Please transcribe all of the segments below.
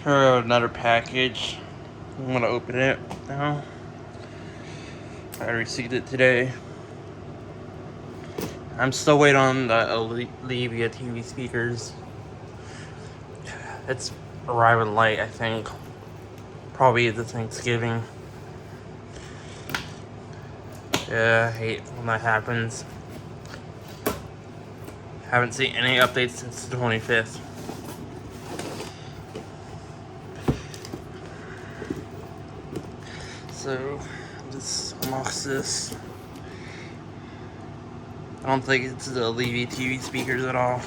Here, another package. I'm gonna open it now. I received it today. I'm still waiting on the Olivia TV speakers. It's arriving late, I think. Probably the Thanksgiving. Yeah, I hate when that happens. Haven't seen any updates since the 25th. So, just unbox this. I don't think it's the Olivia TV speakers at all.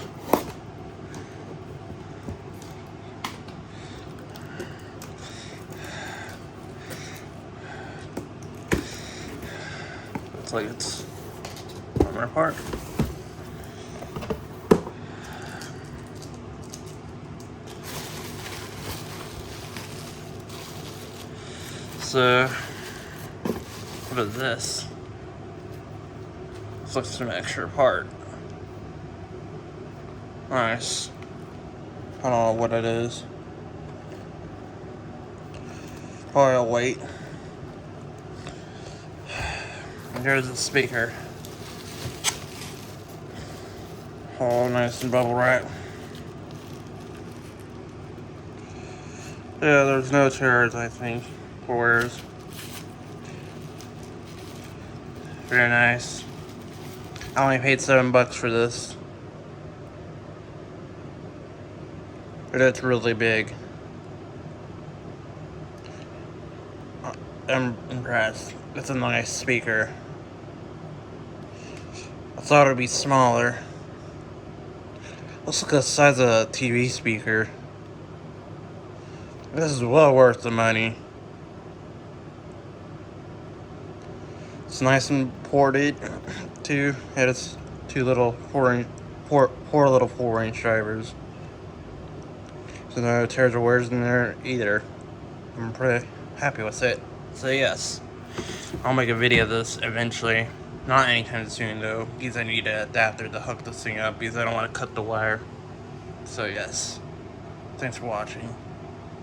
Looks like it's on our part. So, what is this? This looks like some extra part. Nice. I don't know what it is. Probably a weight. And here's the speaker. All nice and bubble wrap. Yeah, there's no tears, I think, or wears. Very nice. I only paid $7 for this. But it's really big. I'm impressed. It's a nice speaker. I thought it'd be smaller. Let's look at the size of a TV speaker. This is well worth the money. It's nice and ported too. It has four little 4-inch drivers. So no tears or wears in there either. I'm pretty happy with it. So yes, I'll make a video of this eventually. Not anytime soon though, because I need an adapter to hook this thing up because I don't want to cut the wire. So yes, thanks for watching.